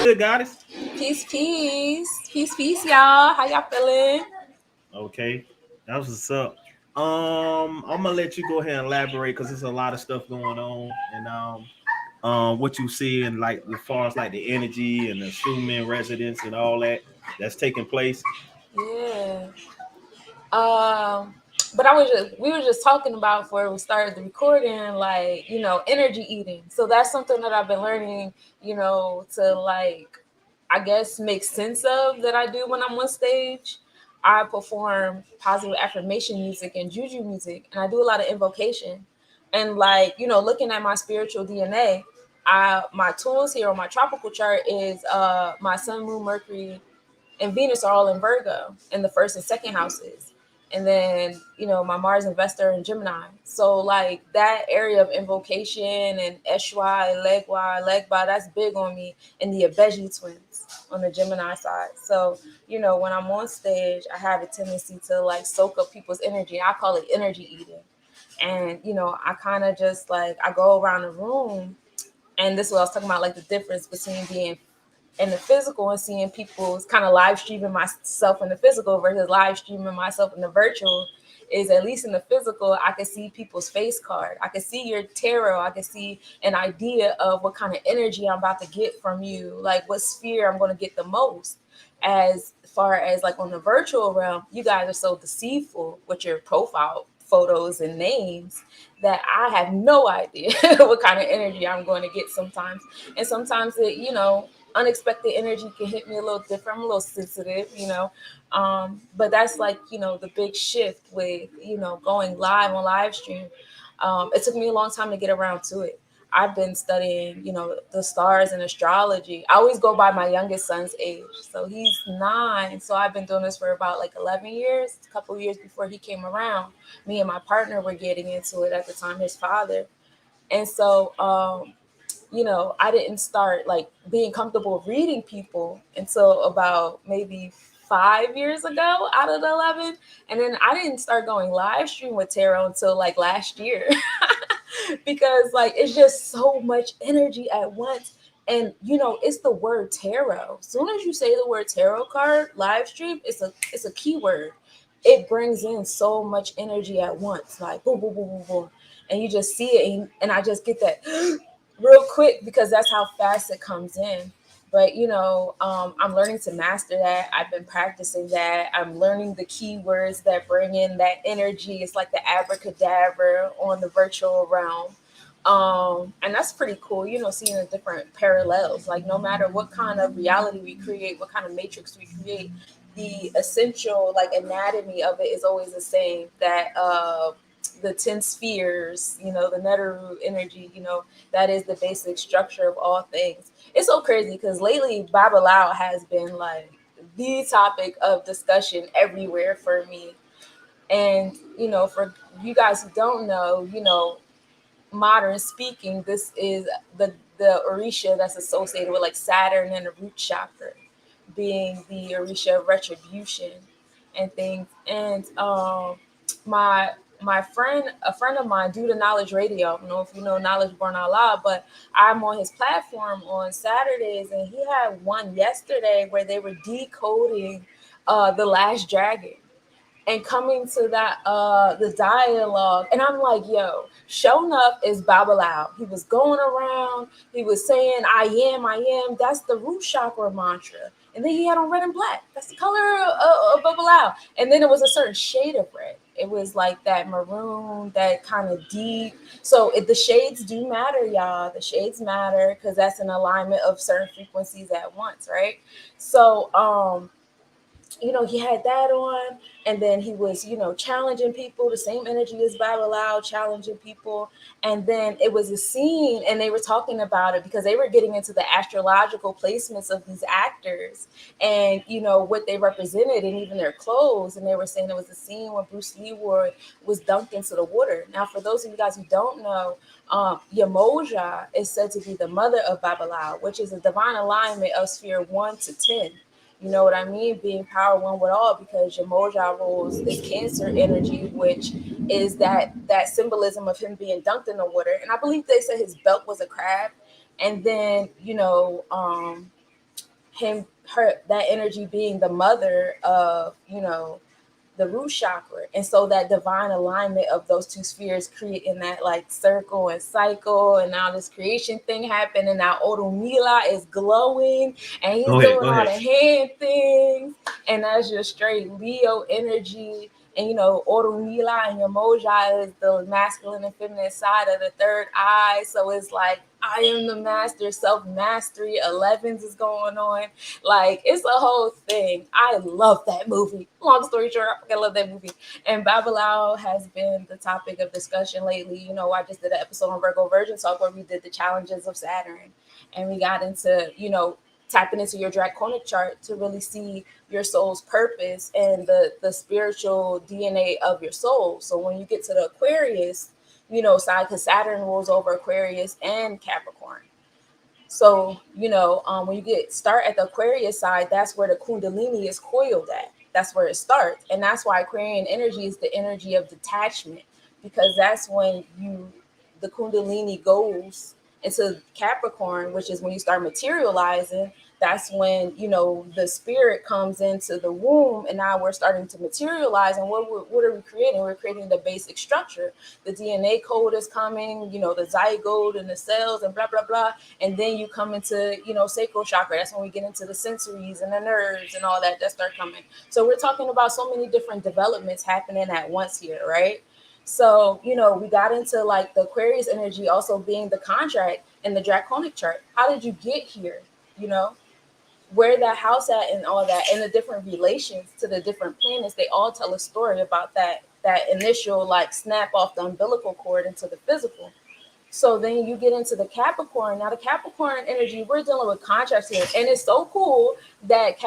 good, goddess? Peace, peace. Peace, peace, y'all. How y'all feeling? Okay, that was what's up. I'm gonna let you go ahead and elaborate because there's a lot of stuff going on, and what you see and like as far as like the energy and the Schumann residence and all that's taking place. Yeah. Um, but we were just talking about before we started the recording, like, energy eating. So that's something that I've been learning, to like, I guess, make sense of that I do when I'm on stage. I perform positive affirmation music and juju music, and I do a lot of invocation. And like, looking at my spiritual DNA, my tools here on my tropical chart is my Sun, Moon, Mercury, and Venus are all in Virgo in the first and second houses. And then, my Mars investor in Gemini. So like that area of invocation and Eshwa, Legwa, Legba, that's big on me. And the Abeji twins on the Gemini side. So, when I'm on stage, I have a tendency to like soak up people's energy. I call it energy eating. And, I kind of just like, I go around the room, and this is what I was talking about, like the difference between being in the physical and seeing people's kind of live streaming myself in the physical versus live streaming myself in the virtual is, at least in the physical, I can see people's face card. I can see your tarot. I can see an idea of what kind of energy I'm about to get from you, like what sphere I'm going to get the most. As far as like on the virtual realm, you guys are so deceitful with your profile photos and names that I have no idea what kind of energy I'm going to get sometimes. And sometimes unexpected energy can hit me a little different. I'm a little sensitive, but that's like, the big shift with, going live on live stream. It took me a long time to get around to it. I've been studying, the stars and astrology. I always go by my youngest son's age. So he's 9. So I've been doing this for about like 11 years, a couple of years before he came around. Me and my partner were getting into it at the time, his father. And so, I didn't start like being comfortable reading people until about maybe 5 years ago out of the 11. And then I didn't start going live stream with tarot until like last year. Because like it's just so much energy at once. And it's the word tarot. As soon as you say the word tarot card live stream, it's a keyword. It brings in so much energy at once, like boom, boom, boom, boom, boom. And you just see it, and I just get that real quick because that's how fast it comes in. But I'm learning to master that. I've been practicing that. I'm learning the keywords that bring in that energy. It's like the abracadabra on the virtual realm. And that's pretty cool, seeing the different parallels. Like no matter what kind of reality we create, what kind of matrix we create, the essential like anatomy of it is always the same. That the 10 spheres, the Neteru energy, that is the basic structure of all things. It's so crazy because lately Babalao has been like the topic of discussion everywhere for me. And, for you guys who don't know, modern speaking, this is the Orisha that's associated with like Saturn and the root chakra, being the Orisha of retribution and things. And my my friend, a friend of mine, do the Knowledge Radio. I don't know if you know Knowledge Born Out Loud, but I'm on his platform on Saturdays, and he had one yesterday where they were decoding the Last Dragon and coming to that the dialogue. And I'm like, yo, show enough is Babalao. He was going around, he was saying I am. That's the root chakra mantra. And then he had on red and black. That's the color of Babalao. And then it was a certain shade of red. It was like that maroon, that kind of deep. So the shades do matter, y'all. The shades matter because that's an alignment of certain frequencies at once, right? So he had that on, and then he was, challenging people, the same energy as Babylao, challenging people. And then it was a scene, and they were talking about it because they were getting into the astrological placements of these actors and, what they represented and even their clothes. And they were saying it was a scene when Bruce Lee was dunked into the water. Now, for those of you guys who don't know, Yamoja is said to be the mother of Babylao, which is a divine alignment of sphere 1 to 10. You know what I mean? Being power one with all, because your Moja rules is Cancer energy, which is that symbolism of him being dunked in the water. And I believe they said his belt was a crab. And then, that energy being the mother of, the root chakra. And so that divine alignment of those two spheres creating that like circle and cycle, and now this creation thing happened, and now Odomila is glowing and he's Go ahead. doing Go all ahead. the hand things, and that's just straight Leo energy. And Orunmila and your Moja is the masculine and feminine side of the third eye. So it's like I am the master, self mastery. 11s is going on. Like it's a whole thing. I love that movie. Long story short, I love that movie. And Babalao has been the topic of discussion lately. I just did an episode on Virgo Virgin Talk where we did the challenges of Saturn, and we got into tapping into your draconic chart to really see your soul's purpose and the spiritual DNA of your soul. So when you get to the Aquarius, side, because Saturn rules over Aquarius and Capricorn. So, when you start at the Aquarius side, that's where the Kundalini is coiled at. That's where it starts. And that's why Aquarian energy is the energy of detachment, because that's when the Kundalini goes into Capricorn, which is when you start materializing. That's when, the spirit comes into the womb, and now we're starting to materialize. And what are we creating? We're creating the basic structure. The DNA code is coming, the zygote and the cells and blah, blah, blah. And then you come into sacral chakra. That's when we get into the sensories and the nerves and all that start coming. So we're talking about so many different developments happening at once here, right? So we got into like the Aquarius energy also being the contract in the draconic chart. How did you get here? you know where that house at and all that, and the different relations to the different planets, they all tell a story about that initial like snap off the umbilical cord into the physical. So then you get into the Capricorn. Now the Capricorn energy, we're dealing with contracts here, and it's so cool that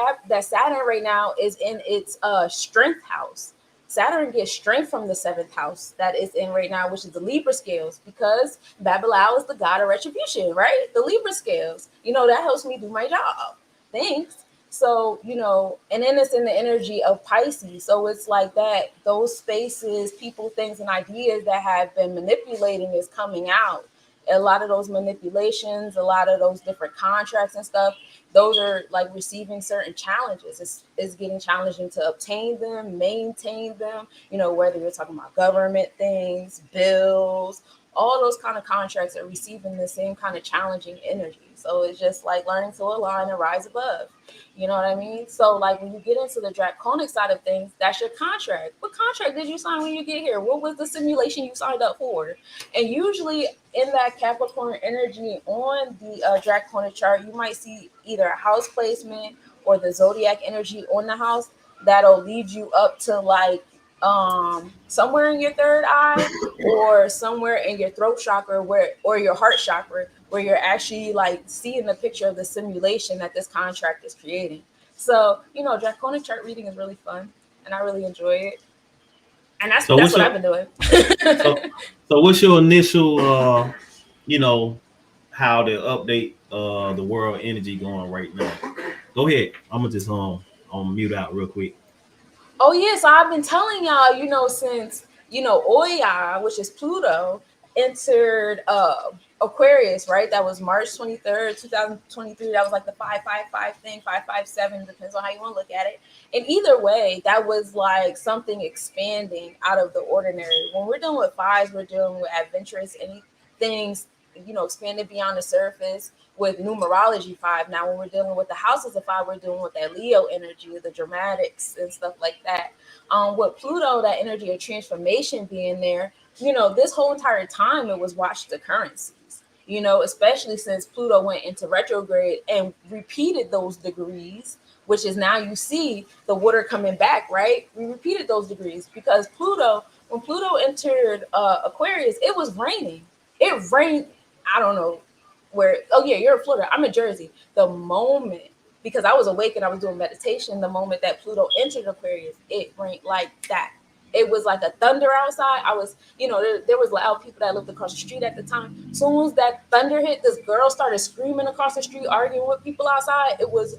Saturn right now is in its strength house. Saturn gets strength from the seventh house that is in right now, which is the Libra scales, because Babalao is the god of retribution, right? The Libra scales, that helps me do my job. Thanks. So, and then it's in the energy of Pisces. So it's like that, those spaces, people, things, and ideas that have been manipulating is coming out. A lot of those manipulations, a lot of those different contracts and stuff, those are like receiving certain challenges. It's getting challenging to obtain them, maintain them, whether you're talking about government things, bills, all those kind of contracts are receiving the same kind of challenging energy. So it's just like learning to align and rise above. You know what I mean? So like when you get into the draconic side of things, that's your contract. What contract did you sign when you get here? What was the simulation you signed up for? And usually in that Capricorn energy on the draconic chart, you might see either a house placement or the zodiac energy on the house that'll lead you up to like somewhere in your third eye or somewhere in your throat chakra or your heart chakra, where you're actually like seeing the picture of the simulation that this contract is creating. So, draconic chart reading is really fun and I really enjoy it. And that's So that's what's what I've your been doing. so so what's your initial you know how to update the world energy going right now? Go ahead. I'm gonna just on mute out real quick. Oh yeah, so I've been telling y'all, since Oya, which is Pluto, entered Aquarius, right? That was March 23rd, 2023. That was like the 555 thing, 557, depends on how you want to look at it. And either way, that was like something expanding out of the ordinary. When we're dealing with fives, we're dealing with adventurous things, expanded beyond the surface with numerology five. Now, when we're dealing with the houses of five, we're dealing with that Leo energy, the dramatics and stuff like that. With Pluto, that energy of transformation being there, this whole entire time it was watched the currencies. Especially since Pluto went into retrograde and repeated those degrees, which is now you see the water coming back, right? We repeated those degrees because when Pluto entered Aquarius, it was raining. It rained. I don't know where. Oh yeah, you're in Florida. I'm in Jersey. The moment, because I was awake and I was doing meditation, the moment that Pluto entered Aquarius, it rained like that. It was like a thunder outside. I was, there was loud people that lived across the street at the time. As soon as that thunder hit, this girl started screaming across the street, arguing with people outside. It was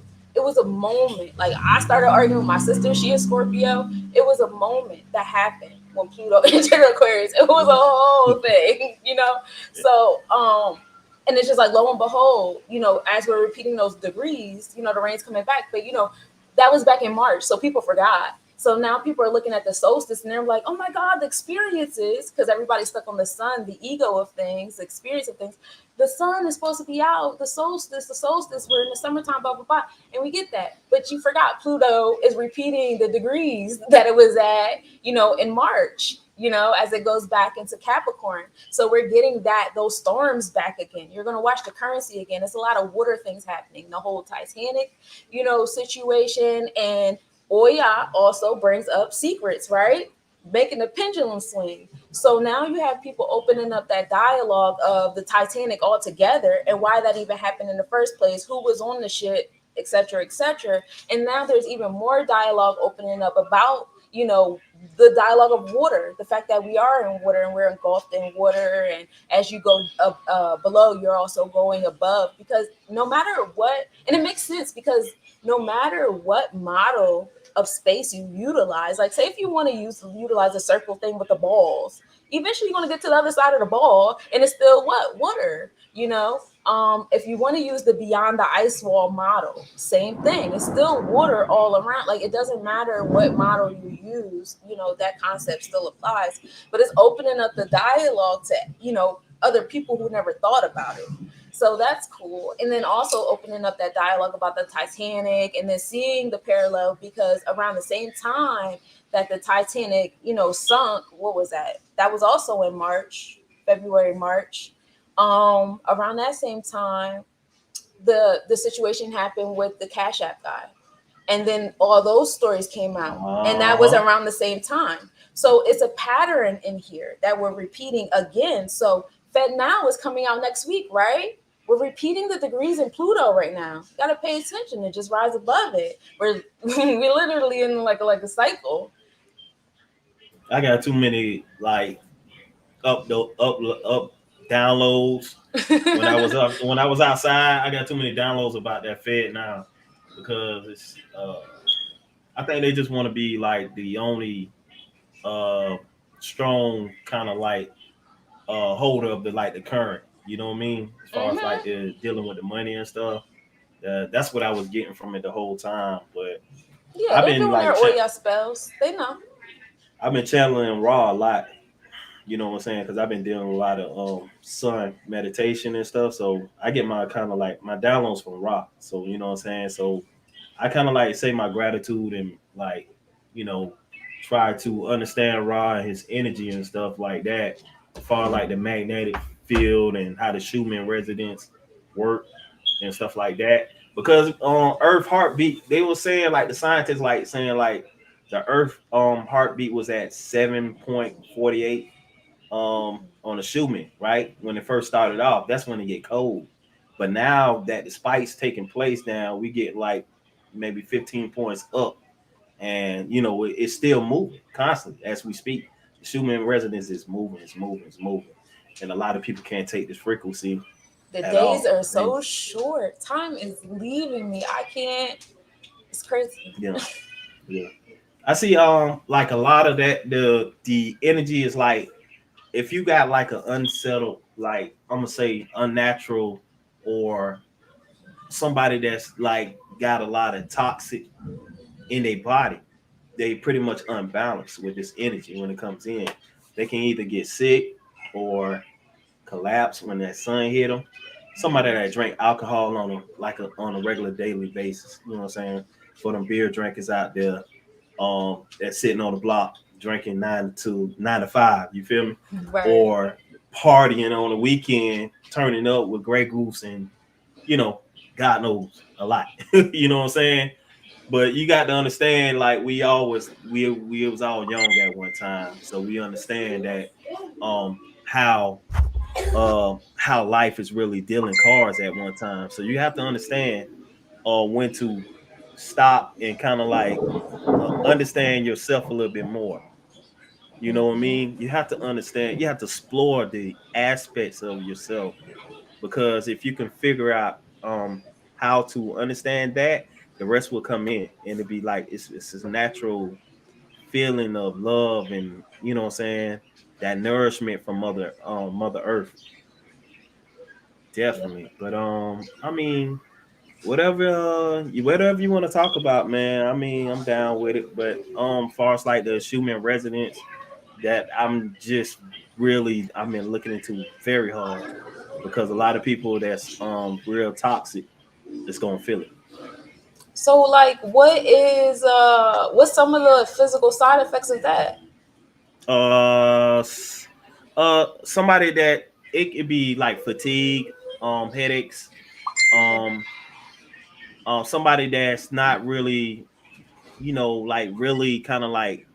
a moment. Like I started arguing with my sister. She is Scorpio. It was a moment that happened when Pluto entered Aquarius. It was a whole thing. So And it's just like lo and behold, as we're repeating those degrees, the rain's coming back. But that was back in March, so people forgot. So now people are looking at the solstice and they're like, oh my God, the experiences, because everybody's stuck on the sun, the ego of things, the experience of things. The sun is supposed to be out, the solstice, we're in the summertime, blah, blah, blah. And we get that. But you forgot Pluto is repeating the degrees that it was at, in March, as it goes back into Capricorn. So we're getting those storms back again. You're going to watch the currency again. It's a lot of water things happening. The whole Titanic, situation. And Oya also brings up secrets, right? Making the pendulum swing. So now you have people opening up that dialogue of the Titanic altogether and why that even happened in the first place, who was on the ship, et cetera, et cetera. And now there's even more dialogue opening up about, the dialogue of water, the fact that we are in water and we're engulfed in water. And as you go up below, you're also going above, because no matter what, and it makes sense because no matter what model of space you utilize, like say if you want to utilize a circle thing with the balls, eventually you're going to get to the other side of the ball and it's still what? Water, if you want to use the beyond the ice wall model, same thing. It's still water all around. Like it doesn't matter what model you use, that concept still applies. But it's opening up the dialogue to, other people who never thought about it. So that's cool. And then also opening up that dialogue about the Titanic and then seeing the parallel, because around the same time that the Titanic, sunk, what was that? That was also in March, February, March. Around that same time, the situation happened with the Cash App guy. And then all those stories came out. And that was Uh-huh. around the same time. So it's a pattern in here that we're repeating again. So Fed Now is coming out next week, right? We're repeating the degrees in Pluto right now. You gotta pay attention and just rise above it. We're literally in like a cycle. I got too many like up downloads when I was outside. I got too many downloads about that Fed now because it's I think they just want to be like the only uh strong kind of like holder of the like the current. You know what I mean? As far as like Hmm. the dealing with the money and stuff. That's what I was getting from it the whole time. But Yeah, I've they're been doing like their Oya spells. They know. I've been channeling Raw a lot. You know what I'm saying? Because I've been doing a lot of sun meditation and stuff. So I get my kind of like my downloads from Ra. So you know what I'm saying? So I kind of like say my gratitude and like, you know, try to understand Ra and his energy and stuff like that. As far as like the magnetic field and how the Schumann resonance work and stuff like that. Because Earth heartbeat, they were saying like the scientists like saying like the Earth heartbeat was at 7.48 on the Schumann, right? When it first started off, that's when it get cold. But now that the spike's taking place now, we get like maybe 15 points up. And you know, it's still moving constantly as we speak. The Schumann resonance is moving, it's moving, it's moving. And a lot of people can't take this frequency The at days all. are And so short. Time is leaving me. I can't. It's crazy. yeah, yeah. I see like a lot of that the energy is like if you got like an unsettled, like I'm gonna say unnatural or somebody that's like got a lot of toxic in their body, they pretty much unbalanced with this energy when it comes in. They can either get sick or collapse when that sun hit them. Somebody that drink alcohol on a regular daily basis, you know what I'm saying? For them beer drinkers out there, that's sitting on the block drinking 9 to 5. You feel me? Right. Or partying on the weekend, turning up with Grey Goose and you know, God knows a lot. You know what I'm saying? But you got to understand, like we was all young at one time, so we understand that how life is really dealing cards at one time. So you have to understand when to stop and kind of like understand yourself a little bit more. You know what I mean? You have to understand, you have to explore the aspects of yourself because if you can figure out how to understand that, the rest will come in and it'll be like it's this natural feeling of love and you know what I'm saying, that nourishment from mother earth. Yeah. definitely. But I mean, whatever you want to talk about, man. I mean, I'm down with it. But far as like the human residence that I'm just really I've been looking into very hard because a lot of people that's real toxic is gonna feel it. So like what's some of the physical side effects of that? Uh, s- somebody that it could be like fatigue, headaches, um, somebody that's not really, like really kind of like,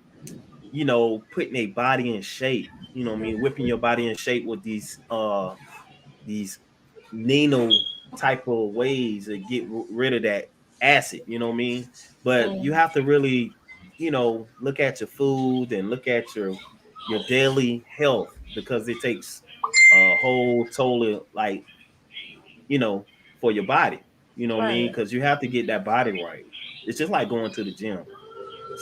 putting a body in shape. You know what I mean? Whipping your body in shape with these nano type of ways to get rid of that acid. You know what I mean? But you Mm, have to really, look at your food and look at your daily health because it takes a whole total like you know for your body. You know what I mean? right. Because you have to get that body right. It's just like going to the gym.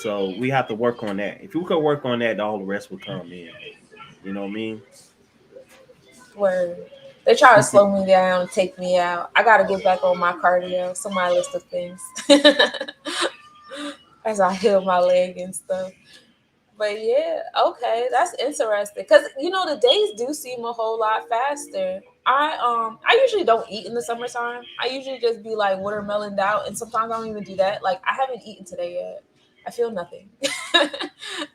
So we have to work on that. If we could work on that, all the rest will come in. You know what I mean? Where they try to slow me down, take me out. I gotta get back on my cardio. So my list of things as I heal my leg and stuff. But yeah, okay, that's interesting. Cause the days do seem a whole lot faster. I usually don't eat in the summertime. I usually just be like watermeloned out, and sometimes I don't even do that. Like I haven't eaten today yet. I feel nothing.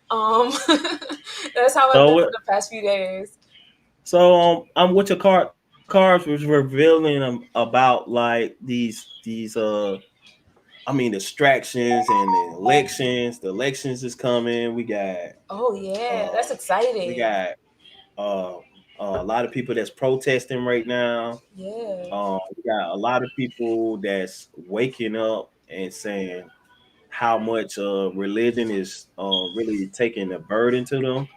um, that's how I've So been for what? the past few days. So I'm with your cards was revealing about like these I mean distractions and the elections. The elections is coming. Oh yeah, Uh that's we exciting. got uh, a lot of people that's protesting right now. Yeah. We got a lot of people that's waking up and saying how much religion is really taking a burden to them.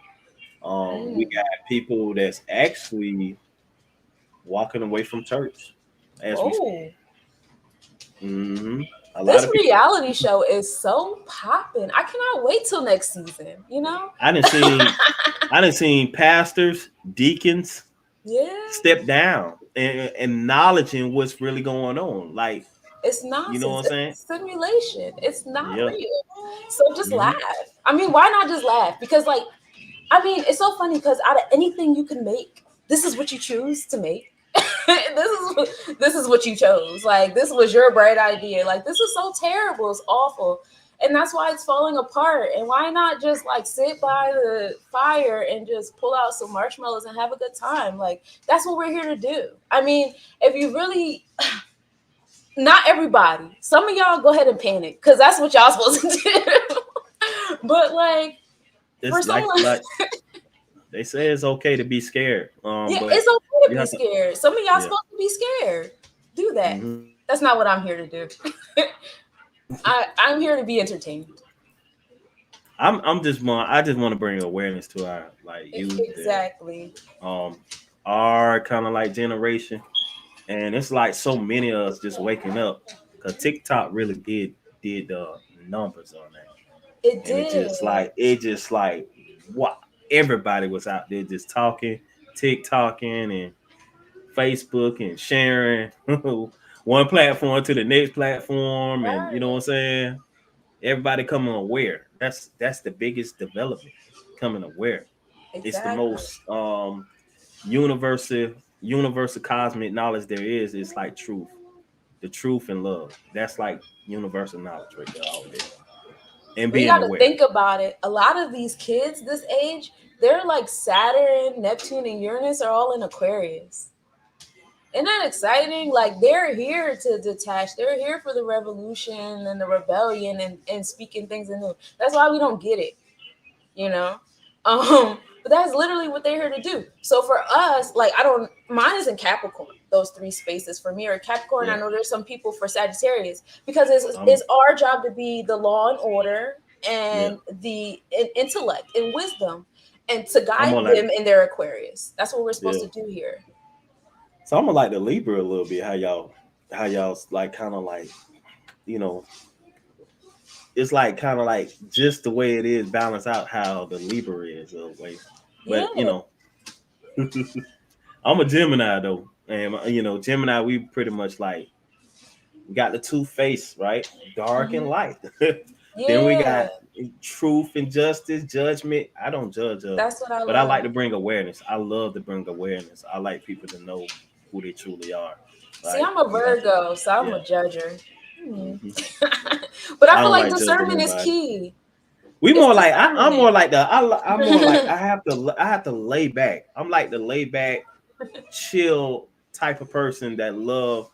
We Mm. got people that's actually walking away from church as we speak. Whoa. Hmm. A lot This of people. reality show is so popping. I cannot wait till next season, you know? I didn't seen. I didn't seen pastors, deacons Yeah. step down and acknowledging what's really going on. Like, It's you know what nonsense. I'm It's saying? simulation. It's not Yeah. real. So just laugh. Hmm. I mean, why not just laugh? Because like, I mean, it's so funny because out of anything you can make, this is what you choose to make. This is what you chose. Like this was your bright idea. Like this is so terrible. It's awful. And that's why it's falling apart. And why not just like sit by the fire and just pull out some marshmallows and have a good time? Like that's what we're here to do. I mean, if you really not everybody. Some of y'all go ahead and panic because that's what y'all supposed to do. But like for It's like someone, they say it's okay to be scared. yeah, But it's okay to you be have to. scared. Some of y'all Yeah. supposed to be scared. Do that. Hmm. That's not what I'm here to do. I'm here to be entertained. I'm just want. I just want to bring awareness to our like youth and Exactly. um our kind of like generation. And it's like so many of us just waking up because TikTok really did the numbers on that, It and did. it just like what everybody was out there just talking, TikToking and Facebook and sharing one platform to the next platform, and you know what I'm Right. saying. Everybody coming aware. That's the biggest development, coming aware. It's the Exactly. most universal cosmic knowledge there is. It's like truth, the truth and love. That's like universal knowledge right there, all day, and But you being got to aware. think about it. A lot of these kids this age, they're like Saturn, Neptune, and Uranus are all in Aquarius. Isn't that exciting? Like they're here to detach. They're here for the revolution and the rebellion and speaking things anew. That's why we don't get it, you know. But that's literally what they're here to do. So for us, like I don't, mine is in Capricorn. Those three spaces for me are Capricorn. I Yeah, know there's some people for Sagittarius because it's I'm our job to be the law and order yeah, and the intellect and wisdom, and to I'm guide on like them in their Aquarius. That's what we're supposed yeah. to do here. So I'm gonna like the Libra a little bit. How y'all like kind of like you know it's like kind of like just the way it is balance out how the Libra is a way. Yeah. But I'm a Gemini though. And Gemini, we pretty much like we got the two face, right? Dark and Hmm. light. Then we Yeah, got truth and justice, judgment. I don't judge that's others, what I but I like love. to bring awareness. I love to bring awareness. I like people to know who they truly are. See, Like I'm a you have to, Virgo, so I'm yeah. a judger. Hmm. Hmm. But I I feel don't like like judging discernment is nobody. key. We It's more like I'm more discernment. like I'm more like I have to lay back. I'm like the lay back, chill type of person that love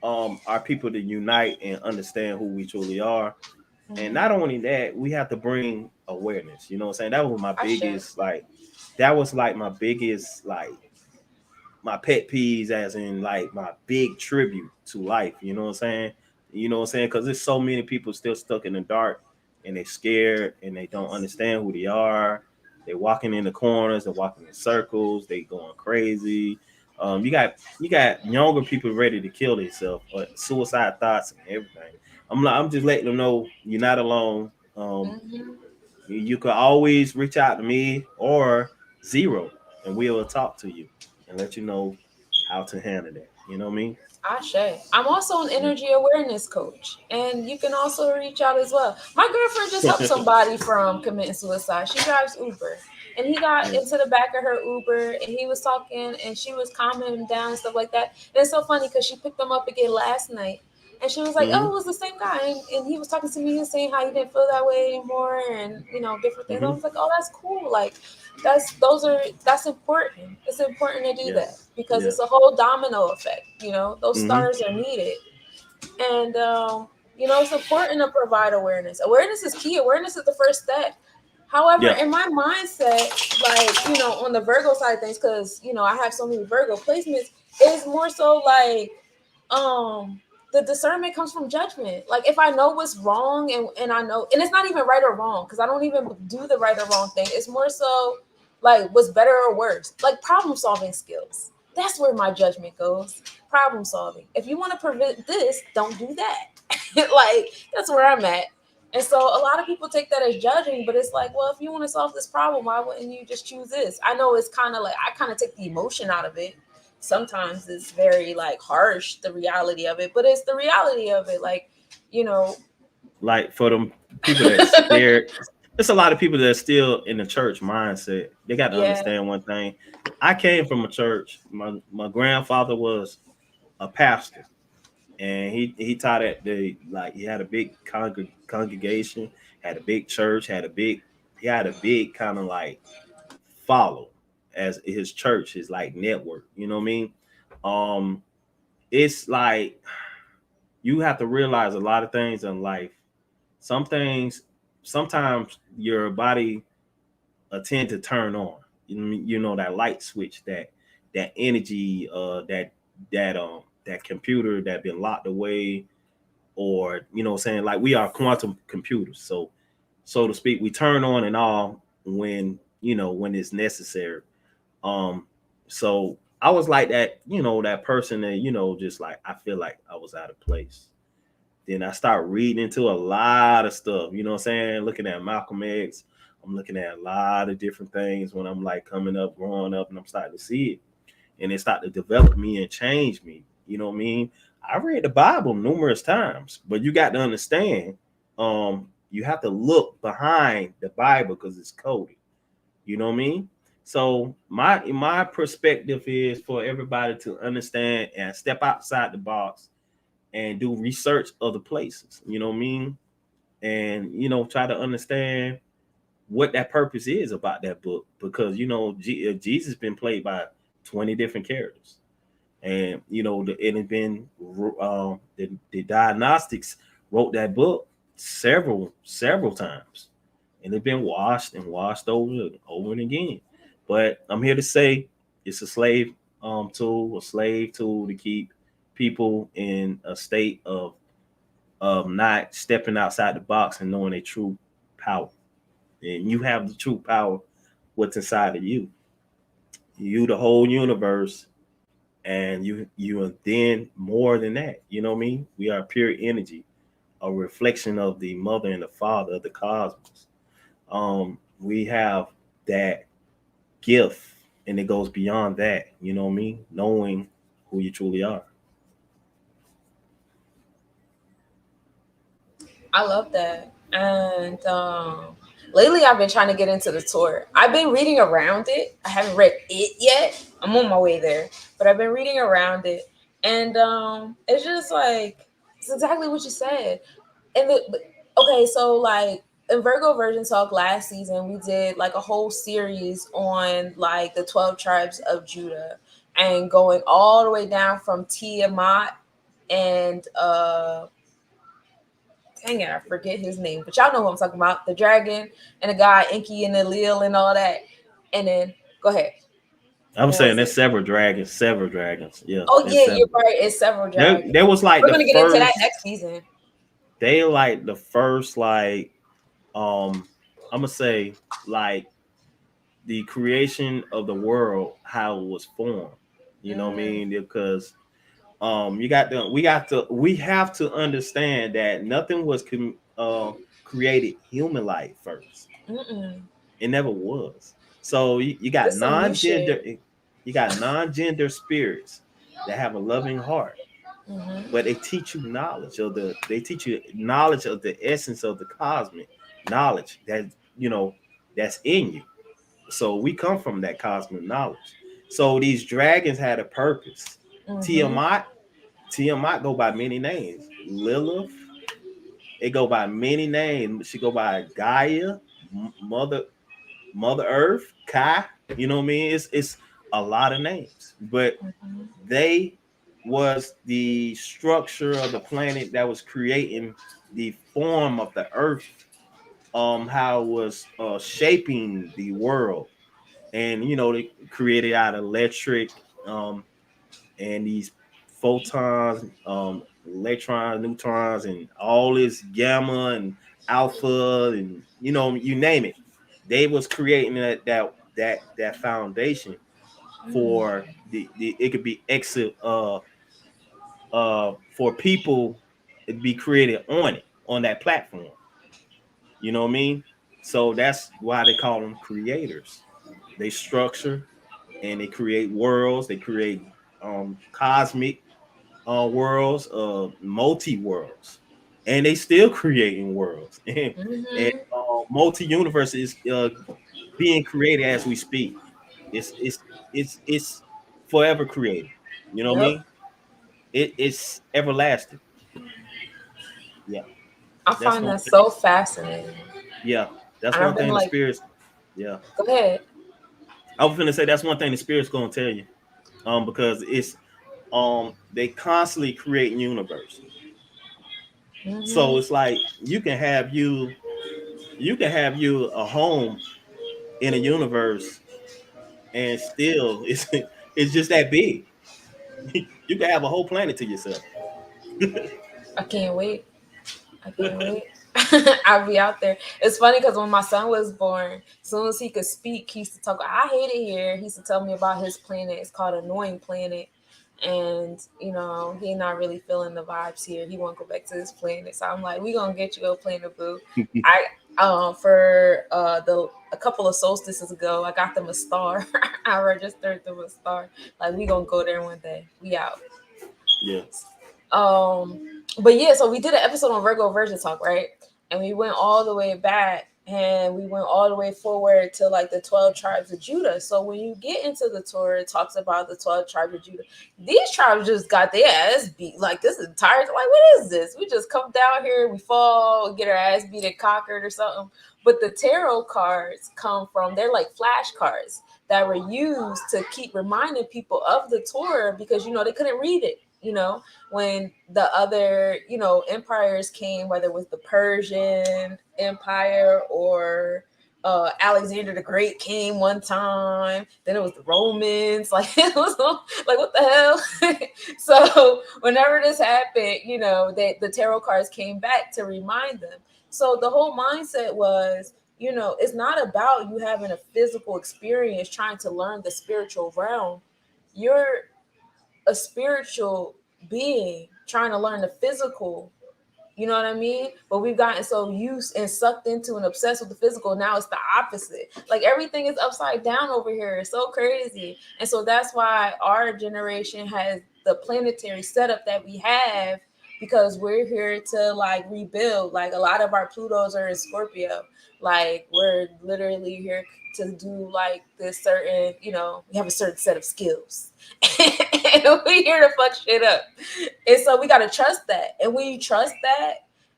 our people to unite and understand who we truly are. And Hmm. not only that, we have to bring awareness. You know what I'm saying? That was my I should. biggest like that was like my biggest like my pet peeves, as in like my big tribute to life. You know what I'm saying? You know what I'm saying? Because there's so many people still stuck in the dark and they're scared and they don't Yes. understand who they are. They're walking in the corners, they're walking in circles, they going crazy. You got younger people ready to kill themselves, or suicide thoughts and everything. I'm just letting them know you're not alone. Hmm. You could always reach out to me or Zero, and we will talk to you and let you know how to handle that. You know what I mean? Ashe. I'm also an Yeah. energy awareness coach, and you can also reach out as well. My girlfriend just helped somebody from committing suicide. She drives Uber, and he got Yeah. into the back of her Uber, and he was talking, and she was calming him down and stuff like that. And it's so funny because she picked him up again last night, and she was like, "Oh, Hmm. it was the same guy," and he was talking to me and saying how he didn't feel that way anymore, and different things. I Hmm. was like, "Oh, that's cool. Like, that's important. It's important to do Yeah. that because Yeah. it's a whole domino effect. Those Hmm. stars are needed, and it's important to provide awareness. Awareness is key. Awareness is the first step. However, Yeah. in my mindset, like on the Virgo side of things, because I have so many Virgo placements, is more so like um the discernment comes from judgment. Like if I know what's wrong, and I know, and it's not even right or wrong because I don't even do the right or wrong thing. It's more so like what's better or worse, like problem solving skills. That's where my judgment goes. Problem solving. If you want to prevent this, don't do that. Like that's where I'm at. And so a lot of people take that as judging, but it's like, well, if you want to solve this problem, why wouldn't you just choose this? I know it's kind of like I kind of take the emotion out of it. Sometimes it's very like harsh, the reality of it, but it's the reality of it. Like, you know, Like for them people that scared, there's a lot of people that are still in the church mindset. They got to yeah. understand one thing. I came from a church. My grandfather was a pastor, and he taught at the like he had a big congregation, had a big church, he had a big kind of like follow as his church, his like network. You know what I mean? Um, it's like you have to realize a lot of things in life. Some things, sometimes your body tend to turn on. That light switch, that energy, that computer that been locked away, or saying like we are quantum computers, so to speak. We turn on and off when it's necessary. um so I was like that, that person that just like I feel like I was out of place. Then I start reading into a lot of stuff, what I'm saying, looking at Malcolm X. I'm looking at a lot of different things when I'm like coming up, growing up, and I'm starting to see it, and it started to develop me and change me. You know what I mean? I read the Bible numerous times, but you got to understand, you have to look behind the Bible because it's coded. You know what I mean? So my perspective is for everybody to understand and step outside the box and do research other places. You know what I mean? And try to understand what that purpose is about that book, because Jesus been played by 20 different characters, and it had been the diagnostics wrote that book several times, and it's been washed and washed over and again. But I'm here to say it's a slave tool to keep people in a state of not stepping outside the box and knowing their true power. And you have the true power what's inside of you. You the whole universe, and you are then more than that. You know what I mean? We are pure energy, a reflection of the mother and the father of the cosmos. We have that gift, and it goes beyond that. You know what I mean? Knowing who you truly are. I love that. And lately I've been trying to get into the tour. I've been reading around it. I haven't read it yet. I'm on my way there, but I've been reading around it. And it's just like it's exactly what you said. And okay, so like in Virgo Virgin Talk last season, we did like a whole series on like the 12 tribes of Judah and going all the way down from Tiamat and dang it, I forget his name, but y'all know what I'm talking about. The dragon and the guy Enki and the Lil and all that. And then go ahead. I'm What saying was there's it? several dragons, several dragons. Yeah, Oh there's yeah, you're several. right. It's several dragons. There was like We're the gonna get into that first. next season. They like the first like um I'm gonna say like the creation of the world, how it was formed. You know what I Mm, mean? Because you got to we have to understand that nothing was created human life first. mm-mm. It never was. So you got This some new shit. non-gender spirits that have a loving heart, Hmm. but they teach you knowledge of the essence of the cosmic knowledge that you know that's in you. So we come from that cosmic knowledge. So these dragons had a purpose. Hmm. Tiamat, Tiamat go by many names. Lilith, it go by many names. She go by Gaia, Mother Mother Earth, Kai. You know what I mean? It's a lot of names, but Hmm. they was the structure of the planet that was creating the form of the Earth. How it was shaping the world, and they created out of electric, and these photons, electrons, neutrons, and all this gamma and alpha, and you name it. They was creating that foundation for the it could be exit for people to be created on it, on that platform. You know what I mean? So that's why they call them creators. They structure and they create worlds. They create cosmic worlds, multi worlds, and they still creating worlds and Hmm. multi universes being created as we speak. It's forever created. You know what I Yep. mean? It's everlasting. Yeah, I that's find one that thing. so fascinating. Yeah, that's And I've one been thing the like, spirits. Yeah, go ahead. I was gonna say that's one thing the spirits gonna tell you. Because it's they constantly create universe. So Hmm. it's like you can have you a home in a universe and still it's just that big. You can have a whole planet to yourself. I can't wait. I can't wait. I'll be out there. It's funny because when my son was born, as soon as he could speak, he used to talk. I hate it here. He used to tell me about his planet. It's called Annoying Planet. And, he not really feeling the vibes here. He won't go back to his planet. So I'm like, we gonna get you a planet, boo. I for the a couple of solstices ago, I got them a star. I registered them a star. Like we gonna go there one day. We out. Yeah. But yeah, so we did an episode on Virgo Virgin Talk, right? And we went all the way back and we went all the way forward to like the 12 tribes of Judah. So when you get into the Torah, it talks about the 12 tribes of Judah. These tribes just got their ass beat. Like this entire like, what is this? We just come down here, we fall, get our ass beat and conquered or something. But the tarot cards come from, they're like flashcards that were used to keep reminding people of the Torah because they couldn't read it. When the other, empires came, whether it was the Persian Empire or Alexander the Great came one time, then it was the Romans, like it was like what the hell? So whenever this happened, the tarot cards came back to remind them. So the whole mindset was, it's not about you having a physical experience trying to learn the spiritual realm. You're a spiritual being trying to learn the physical. You know what I mean? But we've gotten so used and sucked into and obsessed with the physical. Now it's the opposite. Like everything is upside down over here. It's so crazy. And so that's why our generation has the planetary setup that we have, because we're here to like rebuild. Like a lot of our Plutos are in Scorpio. Like we're literally here to do like this certain, we have a certain set of skills. And we're here to fuck shit up. And so we gotta trust that. And when you trust that,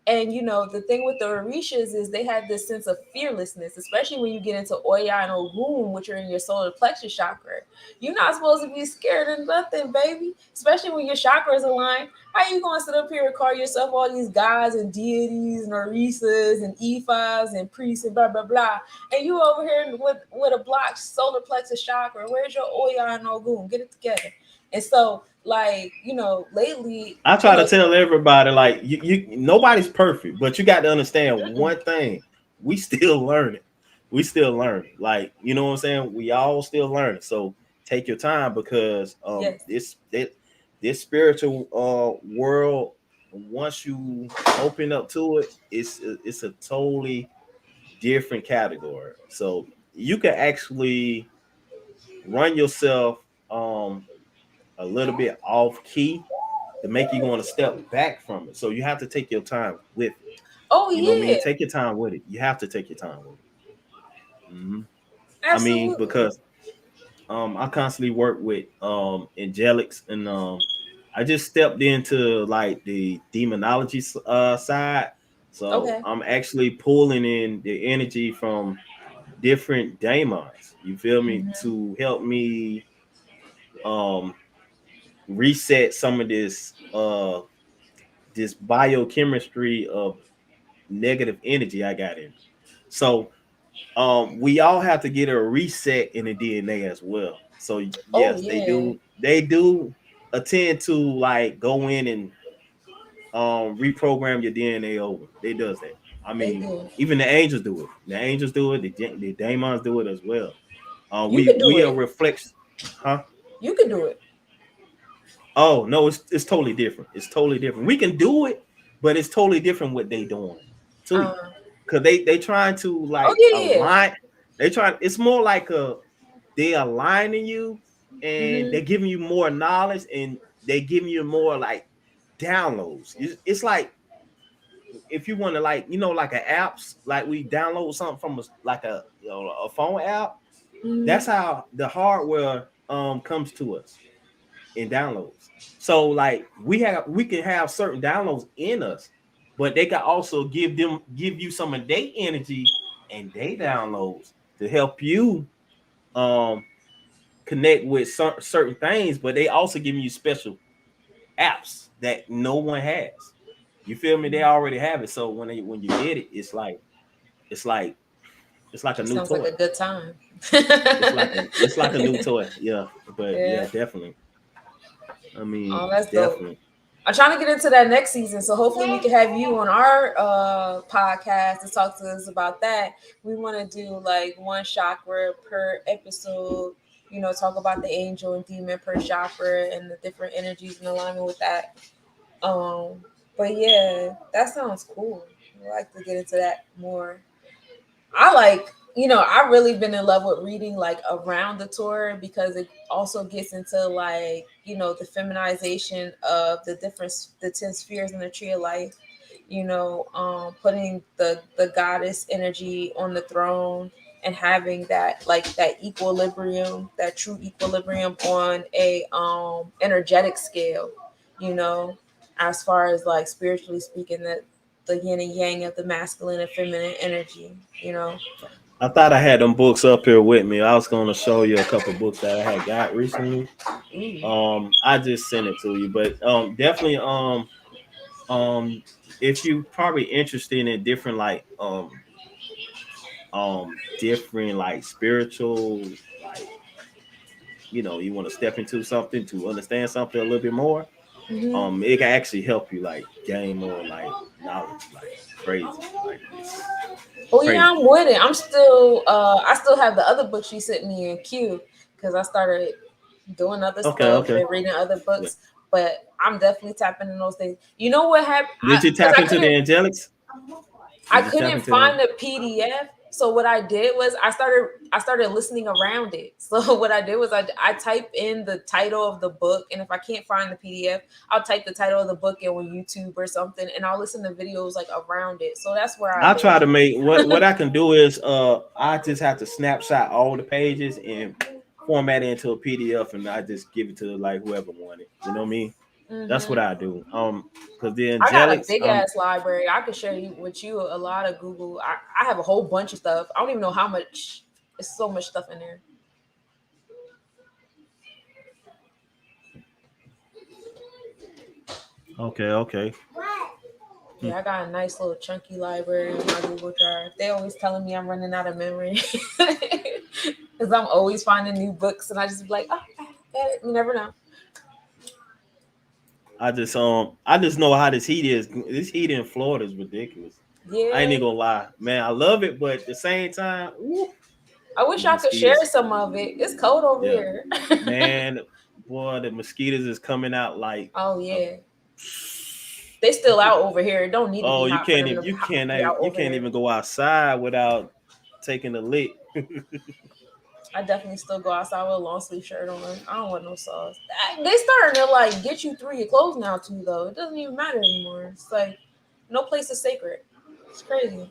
and the thing with the Orishas is they have this sense of fearlessness, especially when you get into Oya and Ogun, which are in your solar plexus chakra. You're not supposed to be scared of nothing, baby. Especially when your chakras align. How you gonna sit up here and call yourself all these gods and deities and Orishas and Ephas and priests and blah blah blah, and you over here with a blocked solar plexus chakra? Where's your Oya and Ogun? Get it together. And so, like, lately, I try to tell everybody, like, you nobody's perfect, but you got to understand one thing: we still learning. We still learning. Like, you know what I'm saying? We all still learning. So take your time, because yes. this spiritual world, once you open up to it, it's a totally different category. So you can actually run yourself a little bit off key to make you want to step back from it. So you have to take your time with it. Oh You know what I yeah, mean? Take your time with it. You have to take your time with it. I mean, absolutely. because I constantly work with angelics, and I just stepped into like the demonology side. So Okay. I'm actually pulling in the energy from different demons. You feel me? Mm-hmm. To help me um reset some of this biochemistry of negative energy I got in. So we all have to get a reset in the DNA as well. So Oh yes, yeah, they do attend to like go in and reprogram your DNA over. They does that. I they mean, do. even the angels do it. The angels do it. The demons do it as well. You can do We are it. reflection, huh? You can do it. Oh no, it's totally different. It's totally different. We can do it, but it's totally different what they doing too. Uh, Cause they trying to oh like yeah, align. They try. It's more like they aligning you, yeah. and Mm-hmm. they're giving you more knowledge, and they giving you more like downloads. It's like if you want to like like a apps, like we download something from like a phone app. Mm-hmm. That's how the hardware comes to us in downloads. So like we can have certain downloads in us, but they can also give you some of their energy and they downloads to help you um connect with certain things, but they also giving you special apps that no one has. You feel me? They already have it. So when you get it, it's like it's like a new Sounds like toy. a good time. It's like a new toy. Yeah. But yeah, Yeah. definitely. I mean, Oh, that's dope. definitely. I'm trying to get into that next season, so hopefully we can have you on our podcast to talk to us about that. We want to do like one chakra per episode. Talk about the angel and demon per chakra and the different energies in alignment with that. Um, but yeah, that sounds cool. I'd like to get into that more. I like, I've really been in love with reading like around the Torah, because it also gets into like, the feminization of the 10 spheres in the tree of life, putting the goddess energy on the throne and having that like that equilibrium, that true equilibrium on a energetic scale, you know, as far as like spiritually speaking, that the yin and yang of the masculine and feminine energy, you know. I thought I had them books up here with me. I was going to show you a couple books that I had got recently. Ooh. I just sent it to you, but definitely um if you probably interested in different like different like spiritual like you want to step into something to understand something a little bit more, Mm-hmm. it can actually help you like gain more like knowledge like crazy, like it's Oh yeah, crazy. I'm with it. I still have the other books she sent me in queue, because I started doing other Okay, stuff okay. and reading other Yeah. books. But I'm definitely tapping in those things. You know what happened? Did you Because tap into the angelics? I Did you tap couldn't into the find the PDF, So what I did was I started listening around it. So what I did was I type in the title of the book, and if I can't find the PDF, I'll type the title of the book in on YouTube or something, and I'll listen to videos like around it. So that's where I've I been. try to make what I can do is I just have to snapshot all the pages and format it into a PDF, and I just give it to like whoever wanted. You know what I mean? That's what Hmm. I do. Because the I got a angelics, big ass library. I could share you with you a lot of Google. I have a whole bunch of stuff. I don't even know how much. It's so much stuff in there. okay, okay. Hmm. Yeah, I got a nice little chunky library in my Google Drive. They always telling me I'm running out of memory because I'm always finding new books, and I just be like, oh, I got it. You never know. I just know how this heat is. This heat in Florida is ridiculous. I ain't Yeah, even gonna lie, man. I love it, but at the same time, woo, I wish these I could share mosquitoes. some of it. It's cold over Yeah, here. man, boy, the mosquitoes is coming out like Oh a. yeah, they still out over here. It don't need to be Oh, hot for them to be out you over can't here. even go outside without taking a lick. I definitely still go outside with a long sleeve shirt on. I don't want no sauce. They starting to like get you through your clothes now too, though. It doesn't even matter anymore. It's like no place is sacred. It's crazy.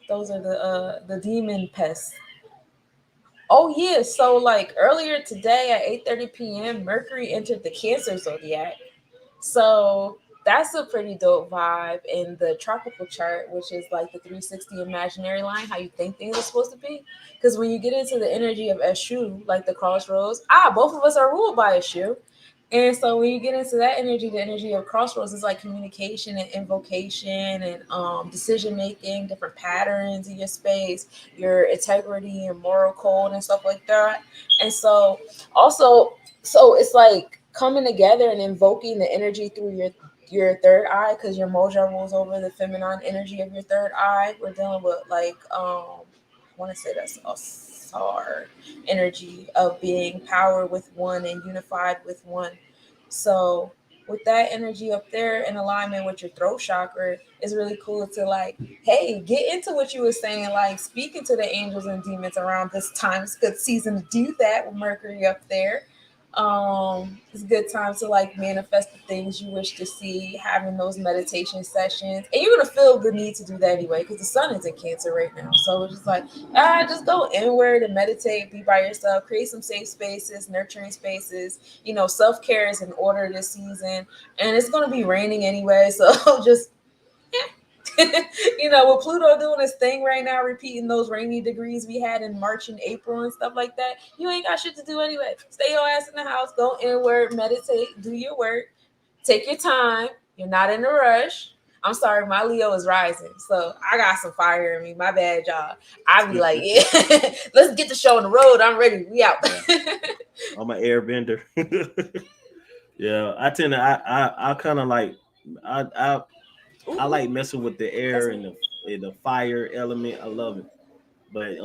Those are the demon pests. Oh yeah, so like earlier today at 8:30 p.m., Mercury entered the Cancer zodiac. So that's a pretty dope vibe in the tropical chart, which is like the 360 imaginary line, how you think things are supposed to be. Because when you get into the energy of Eshu, like the crossroads, both of us are ruled by Eshu. And so when you get into that energy, the energy of crossroads is like communication and invocation and decision making, different patterns in your space, your integrity and moral code and stuff like that. And so also, so it's like coming together and invoking the energy through your third eye, because your moja rules over the feminine energy of your third eye. We're dealing with like I want to say that's Asar energy of being power with one and unified with one. So with that energy up there in alignment with your throat chakra, it's really cool to like, hey, get into what you were saying, like speaking to the angels and demons around this time. It's a good season to do that with Mercury up there. It's a good time to like manifest the things you wish to see, having those meditation sessions, and you're gonna feel the need to do that anyway because the sun is in Cancer right now. So it's just like, just go inward and meditate, be by yourself, create some safe spaces, nurturing spaces. Self care is in order this season, and it's gonna be raining anyway, so just with Pluto doing his thing right now, repeating those rainy degrees we had in March and April and stuff like that, you ain't got shit to do anyway. Stay your ass in the house, go inward, meditate, do your work, take your time. You're not in a rush. I'm sorry, my Leo is rising, so I got some fire in me. My bad, y'all. I be like, yeah, let's get the show on the road. I'm ready. We out. Yeah, I'm an airbender. Yeah, I tend to I kind of like I I I Ooh, like messing with the that's air me. and the fire element. I love it. But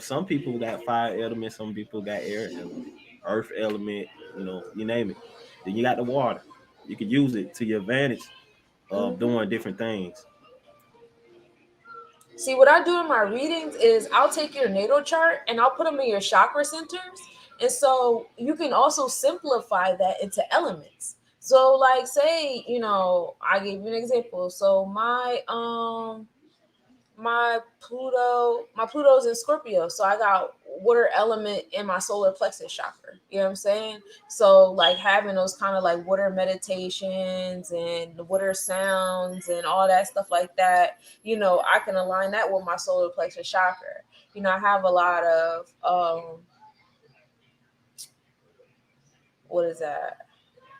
some people got fire element, some people got air element, earth element, you name it. Then you got the water. You could use it to your advantage of Mhm. doing different things. See, what I do in my readings is I'll take your natal chart and I'll put them in your chakra centers. And so you can also simplify that into elements. So like say, I gave you an example. So my Pluto's in Scorpio, so I got water element in my solar plexus chakra. You know what I'm saying? So like having those kind of like water meditations and the water sounds and all that stuff like that, I can align that with my solar plexus chakra. I have a lot of what is that?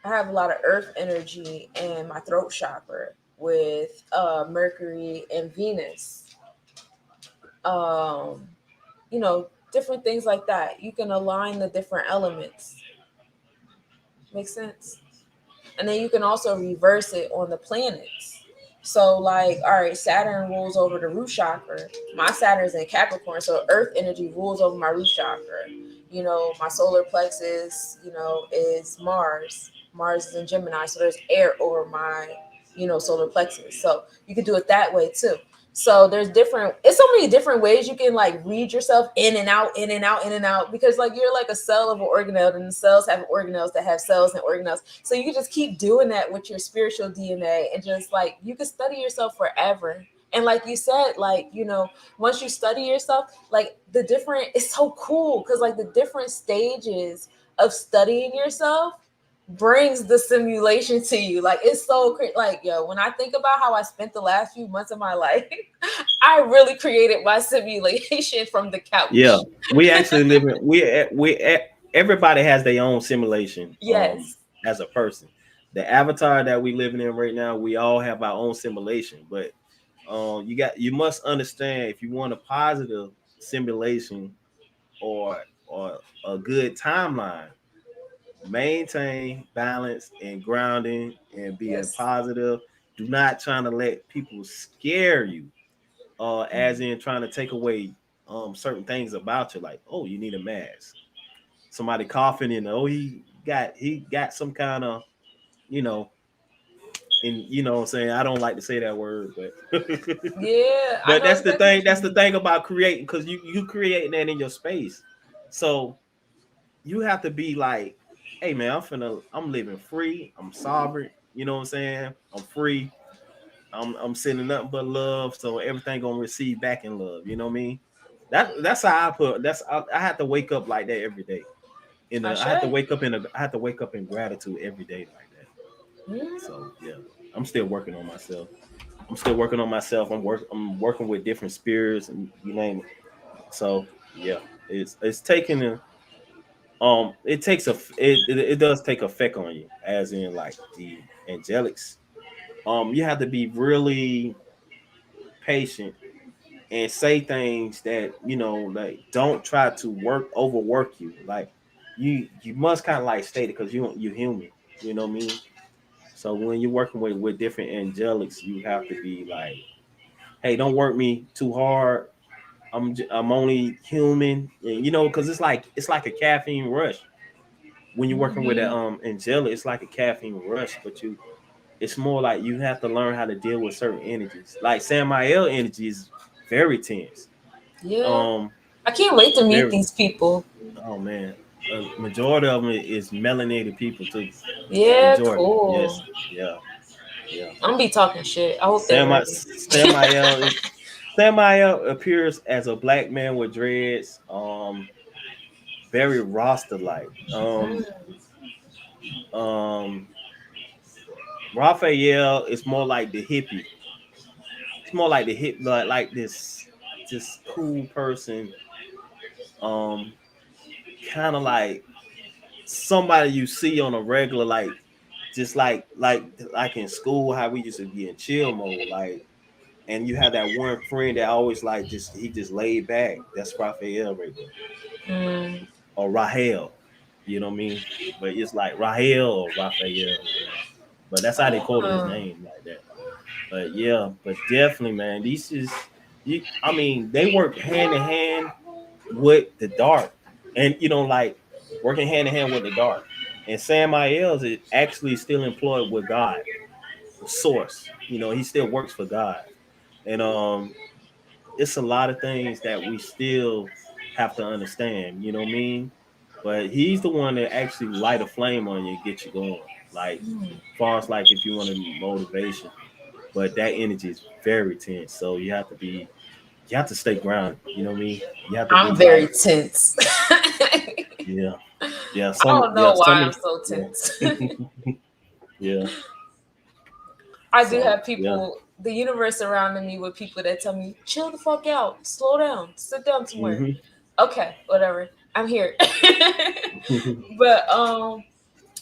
I have a lot of earth energy in my throat chakra with Mercury and Venus. Um different things like that. You can align the different elements. Make sense? And then you can also reverse it on the planets. So, like, all right, Saturn rules over the root chakra. My Saturn's in Capricorn, so Earth energy rules over my root chakra. My solar plexus, is Mars. Mars is in Gemini, so there's air over my solar plexus. So you could do it that way too. So there's different, it's so many different ways you can like read yourself in and out, in and out, in and out, because like you're like a cell of an organelle, and the cells have organelles that have cells and organelles. So you can just keep doing that with your spiritual DNA, and just like you can study yourself forever. And like you said, like, once you study yourself, like the different, it's so cool because like the different stages of studying yourself brings the simulation to you. Like it's so like, yo, when I think about how I spent the last few months of my life, I really created my simulation from the Yeah, couch. we actually live in everybody has their own simulation. Yes. As a person, the avatar that we living in right now, we all have our own simulation. But you must understand, if you want a positive simulation or a good timeline, maintain balance and grounding and being Yes. positive. Do not trying to let people scare you, as Mm. in trying to take away certain things about you, like, oh, you need a mask. Somebody coughing, and oh, he got some kind of, you know, and what I'm saying, I don't like to say that word, but Yeah, I but know that's the exactly thing. what you That's the mean. thing about creating, because you creating that in your space. So you have to be like, hey man, I'm living free. I'm sovereign. You know what I'm saying? I'm free. I'm sending nothing but love. So everything gonna receive back in love. You know what I mean? That's how I put. I have to wake up like that every day. I I have to should. wake up I have to wake up in gratitude every day like that. Mm. So yeah, I'm still working on myself. I'm still working on myself. I'm working with different spirits, and you name it. So yeah, it's taking a it takes it does take effect on you, as in like the angelics. You have to be really patient and say things that, like, don't try to overwork you. Like, you must kind of like state it, because you're human. You know what I mean? So when you're working with different angelics, you have to be like, hey, don't work me too hard. I'm only human, and because it's like a caffeine rush when you're working with a Hmm. angelic. It's like a caffeine rush, but it's more like you have to learn how to deal with certain energies. Like Samael energy is very tense. Yeah. Um, I can't wait to meet very. these people. Oh man, majority of them is melanated people too. Yeah, Majority, cool. yes, yeah, yeah. I'm gonna be talking shit. I hope they're Samael ready. Samael is Samael appears as a black man with dreads. Very Rasta like. Mm. Um, Raphael is more like the hippie. It's more like the hip, like this cool person. Um, kind of like somebody you see on a regular, like just like in school, how we used to be in chill mode, like. And you have that one friend that always like he just laid back. That's Raphael right there, Mm. or Rahel. You know what I mean? But it's like Rahel or Raphael. But that's how they quote his Oh. name, like that. But yeah, but definitely, man, these is you. I mean, they work hand in hand with the dark, and like working hand in hand with the dark. And Sam Iles is actually still employed with God, with Source. He still works for God, and it's a lot of things that we still have to understand. You know what I mean? But he's the one that actually light a flame on you and get you going. Like, Mm. far as like if you want to motivation, but that energy is very tense. So you have to stay grounded. You know what I mean? You have to I'm be very like, tense. yeah, yeah, I don't know some why of I'm so yeah, tense. yeah. I do So have yeah, people, the universe surrounding me with people that tell me, chill the fuck out, slow down, sit down somewhere. hmm Okay, whatever. I'm here. But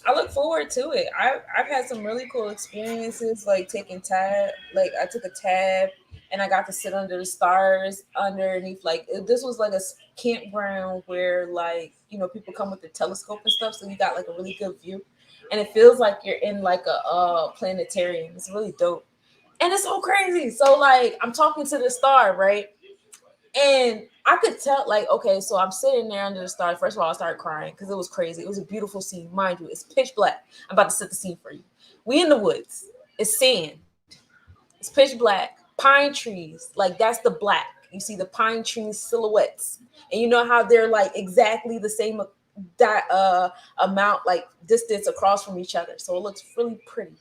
I look forward to it. I've had some really cool experiences, like taking tab. Like I took a tab, and I got to sit under the stars underneath. Like this was like a campground where like people come with the telescope and stuff, so you got like a really good view, and it feels like you're in like a planetarium. It's really dope, and it's so crazy. So like I'm talking to the star, right? And I could tell, like, okay, so I'm sitting there under the stars. First of all, I started crying because it was crazy. It was a beautiful scene. Mind you, it's pitch black. I'm about to set the scene for you. We in the woods. It's sand. It's pitch black. Pine trees, like that's the black. You see the pine trees silhouettes, and you know how they're like exactly the same that amount, like distance across from each other. So it looks really pretty.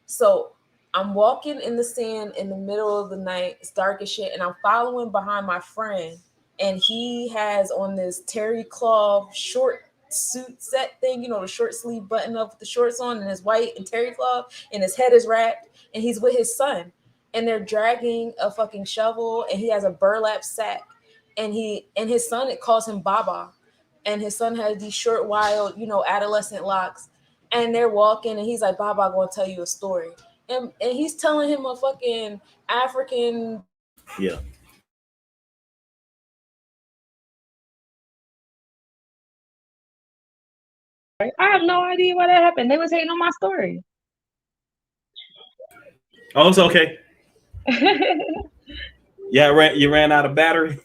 So I'm walking in the sand in the middle of the night. It's dark as shit, and I'm following behind my friend, and he has on this terry cloth short suit set thing, you know, the short sleeve button up with the shorts on, and his white and terry cloth, and his head is wrapped, and he's with his son, and they're dragging a fucking shovel, and he has a burlap sack, and his son, it calls him Baba, and his son has these short, wild, you know, adolescent locks, and they're walking, and he's like, Baba, gonna tell you a story, and he's telling him a fucking African Yeah. I have no idea why that happened. They was hating on my story. Oh, it's okay. Yeah, you ran out of battery.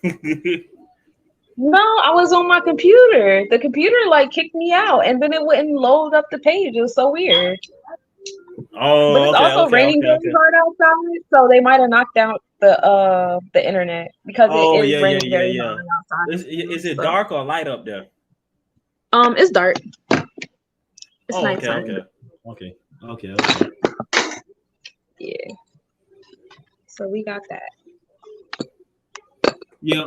No, I was on my computer. The computer like kicked me out, and then it wouldn't load up the page. It was so weird. But Oh, it's okay, also okay, raining okay, very okay. hard outside, so they might have knocked out the internet because it Oh, is yeah, yeah, raining yeah, very yeah. hard outside. Is it So dark or light up there? it's dark. It's Oh, okay, nighttime. okay, okay, okay, okay. Yeah. So we got that. Yeah.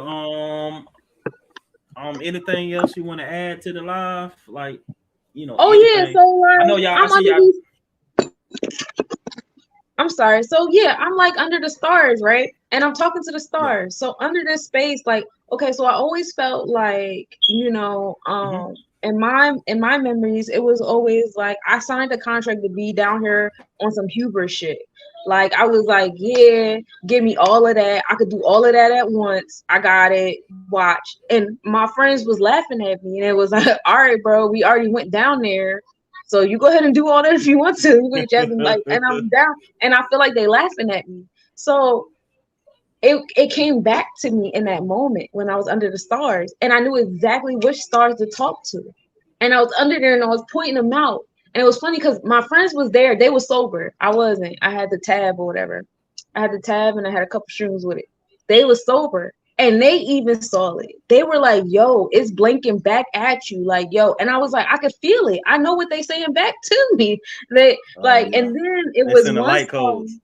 Anything else you want to add to the live? Like, Oh yeah, anything? so I know y'all. I I'm see under y'all. these. I'm sorry. So yeah, I'm like under the stars, right? And I'm talking to the Yeah. stars. So under this space, like, okay, so I always felt like, Hmm. in my memories, it was always like I signed a contract to be down here on some hubris shit. Like I was like, yeah, give me all of that. I could do all of that at once. I got it. Watch. And my friends was laughing at me, and it was like, all right, bro, we already went down there. So you go ahead and do all that if you want to. We just like, and I'm down, and I feel like they laughing at me. So it came back to me in that moment when I was under the stars, and I knew exactly which stars to talk to. And I was under there and I was pointing them out. And it was funny because my friends was there. They were sober. I wasn't. I had the tab or whatever. I had the tab and I had a couple shrooms with it. They were sober. And they even saw it. They were like, yo, it's blinking back at you. Like, yo. And I was like, I could feel it. I know what they saying back to me. They Oh like, yeah. and then it They was send the one light star. codes.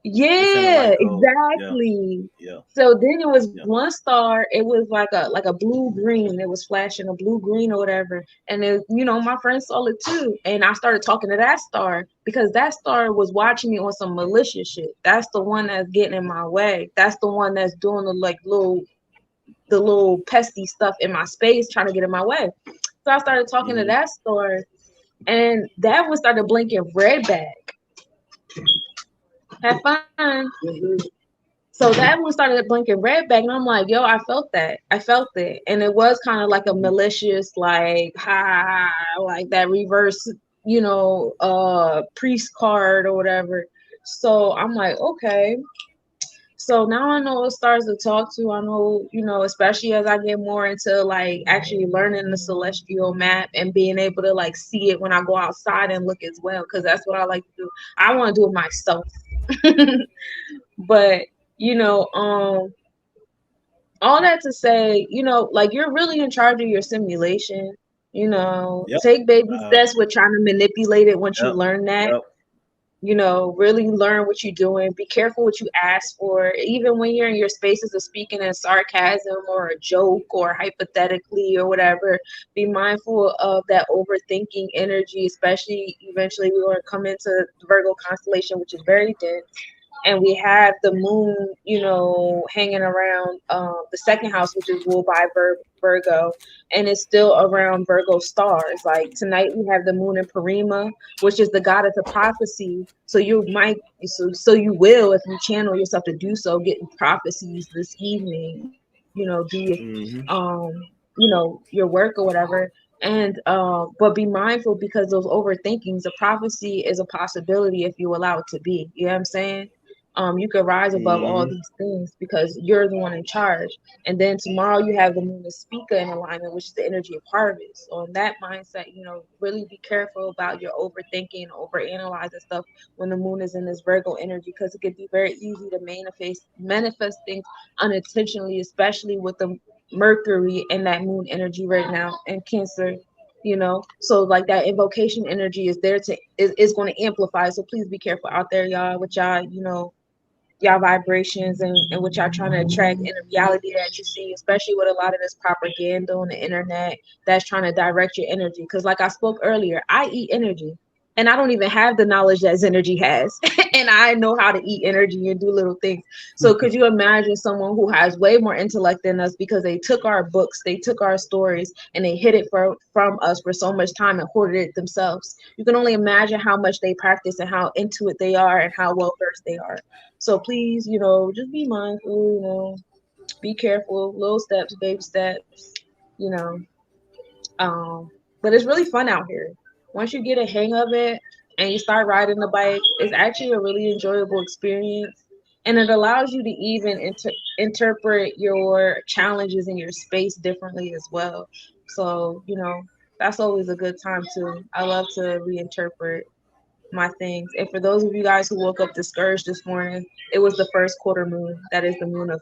They send the Yeah, light code. Yeah. exactly. Yeah. So then it was Yeah. one star. It was like a blue green. It was flashing a blue green or whatever. And it, my friend saw it too. And I started talking to that star because that star was watching me on some malicious shit. That's the one that's getting in my way. That's the one that's doing the little pesty stuff in my space, trying to get in my way. So I started talking to Hmm. that star, and that one started blinking red back. Have fun. So that one started blinking red back, and I'm like, yo, I felt that. I felt it. And it was kind of like a Hmm. malicious, like, ha, like that reverse, priest card or whatever. So I'm like, okay. So now I know what stars to talk to. I know, especially as I get more into like actually learning the celestial map and being able to like see it when I go outside and look as well, because that's what I like to do. I want to do it myself. But all that to say, like you're really in charge of your simulation. Yep. Take baby Uh, steps with trying to manipulate it once you yep. learn that. Yep. Really learn what you're doing. Be careful what you ask for. Even when you're in your spaces of speaking in sarcasm or a joke or hypothetically or whatever, be mindful of that overthinking energy, especially eventually we're going to come into the Virgo constellation, which is very dense. And we have the moon, hanging around the second house, which is ruled by Virgo, and it's still around Virgo stars. Like tonight, we have the moon in Parima, which is the goddess of prophecy. So so you will, if you channel yourself to do so, get prophecies this evening. Do Hmm. your work or whatever. And but be mindful, because those overthinkings, the prophecy is a possibility if you allow it to be. You know what I'm saying? You could rise above all Mm-hmm. these things because you're the one in charge. And then tomorrow you have the moon of speaker in alignment, which is the energy of harvest. So in that mindset, really be careful about your overthinking, over analyzing stuff when the moon is in this Virgo energy, because it could be very easy to manifest things unintentionally, especially with the Mercury and that moon energy right now in Cancer. So like that invocation energy is there is going to amplify. So please be careful out there, y'all, with y'all vibrations and what y'all trying to attract in the reality that you see, especially with a lot of this propaganda on the internet that's trying to direct your energy. Because like I spoke earlier, I eat energy and I don't even have the knowledge that energy has. And I know how to eat energy and do little things. So could you imagine someone who has way more intellect than us because they took our books, they took our stories, and they hid it from us for so much time and hoarded it themselves? You can only imagine how much they practice and how into it they are and how well versed they are. So please, just be mindful, be careful, little steps, baby steps, you know. Um, but it's really fun out here. Once you get a hang of it and you start riding the bike, it's actually a really enjoyable experience. And it allows you to even interpret your challenges in your space differently as well. So, that's always a good time too. I love to reinterpret my things. And for those of you guys who woke up discouraged this morning, it was the first quarter moon. That is the moon of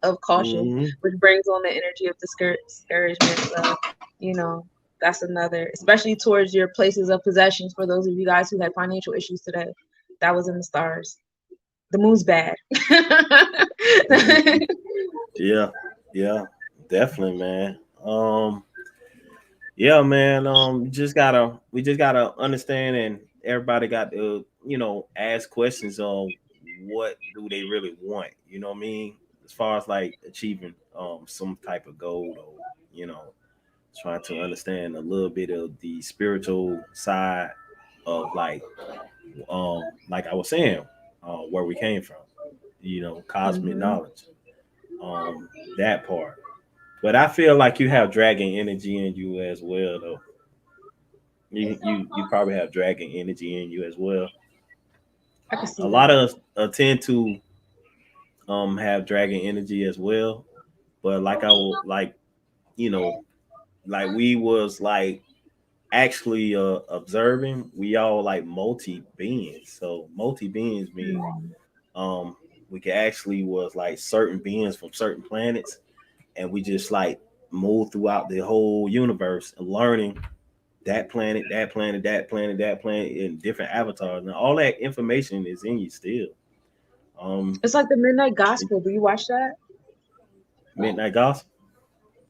of caution, Mm-hmm. which brings on the energy of discouragement. So, you know, that's another, especially towards your places of possessions. For those of you guys who had financial issues today, that was in the stars. The moon's bad. Mm-hmm. Yeah, yeah, definitely, man. Yeah, man. We just gotta understand, and everybody got to, ask questions on what do they really want. You know what I mean? As far as like achieving some type of goal, or you know, trying to understand a little bit of the spiritual side of like I was saying, where we came from. Cosmic Hmm. knowledge. That part. But I feel like you have dragon energy in you as well, though. You probably have dragon energy in you as well. I can A see lot that. of us tend to have dragon energy as well, but like I will you know like we was like actually observing, we all like multi beings. So multi beings mean Mm. um we can actually was like certain beings from certain planets, and we just like move throughout the whole universe and learning that planet, that planet, that planet, that planet in different avatars. And all that information is in you still. Um, It's like the Midnight Gospel. Do you watch that? Midnight Gospel.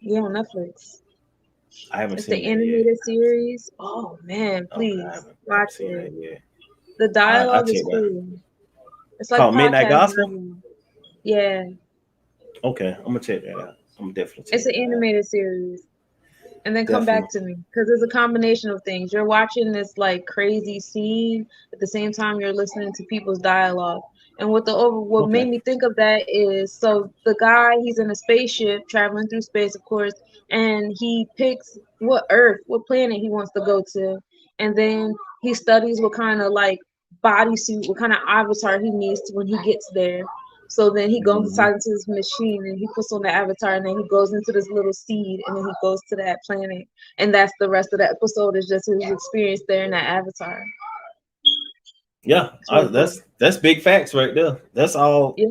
Yeah, on Netflix. I haven't It's the seen that yet. animated series. Oh man, Okay, please I haven't watch seen it. that yet. The I dialogue is check that. cool. It's like Called Midnight podcast Gospel. dialogue. Yeah, Okay, I'm gonna check that out. I'm gonna definitely it's check an that out. animated series. And then come back Definitely. to me because it's a combination of things. You're watching this like crazy scene at the same time you're listening to people's dialogue. And what Okay. made me think of that is, so the guy, he's in a spaceship traveling through space, of course, and he picks what planet he wants to go to, and then he studies what kind of like bodysuit, what kind of avatar he needs to when he gets there. So then he goes Hmm. inside into this machine and he puts on the avatar, and then he goes into this little seed, and then he goes to that planet. And that's the rest of the episode, is just his experience there in that avatar. Yeah, It's really cool. that's big facts right there. That's all. Yeah.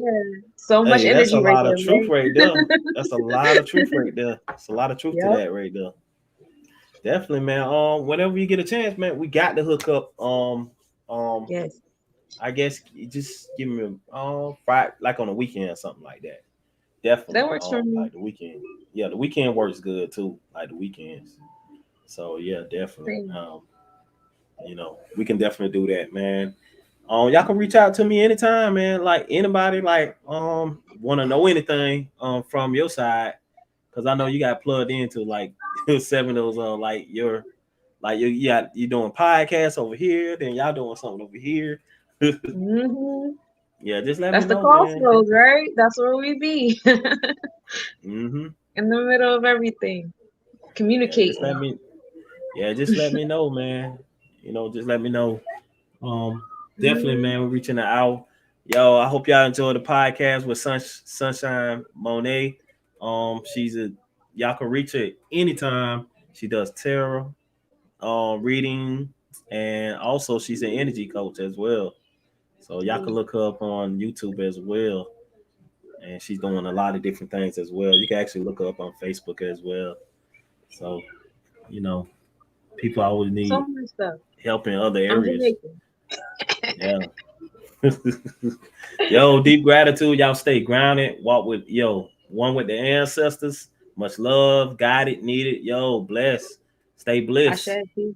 So much Hey, that's a energy right lot there, of truth right? right there. That's a lot of truth right there. It's a lot of truth to Yep. that right there. Definitely, man. Whenever you get a chance, man, we got to hook up. Um, Yes. I guess you just give me Friday, like on a weekend or something like that. Definitely. That works for me. Like the weekend. Yeah, the weekend works good too. Like the weekends. So yeah, definitely. Same. We can definitely do that, man. Y'all can reach out to me anytime, man. Like anybody, like want to know anything from your side, because I know you got plugged into like seven of those like you doing podcasts over here, then y'all doing something over here. Hmm. Yeah, just let me That's the know, man. crossroads, right? That's where we be. Mm-hmm. In the middle of everything. Yeah, just let Communicating. me. Yeah, just let me know, man. Just let me know. Um, Definitely, Hmm. man. We're reaching the hour. Yo, I hope y'all enjoy the podcast with Sunshine Monet. She's a y'all can reach her anytime. She does tarot, reading, and also she's an energy coach as well. So y'all can look her up on YouTube as well. And she's doing a lot of different things as well. You can actually look her up on Facebook as well. So, you know, people always So need much stuff. help in other I'm areas. Jamaican. Yeah. Yo, deep gratitude. Y'all stay grounded. Walk with one with the ancestors. Much love, guided, needed. Yo, bless. Stay I bliss. shed too.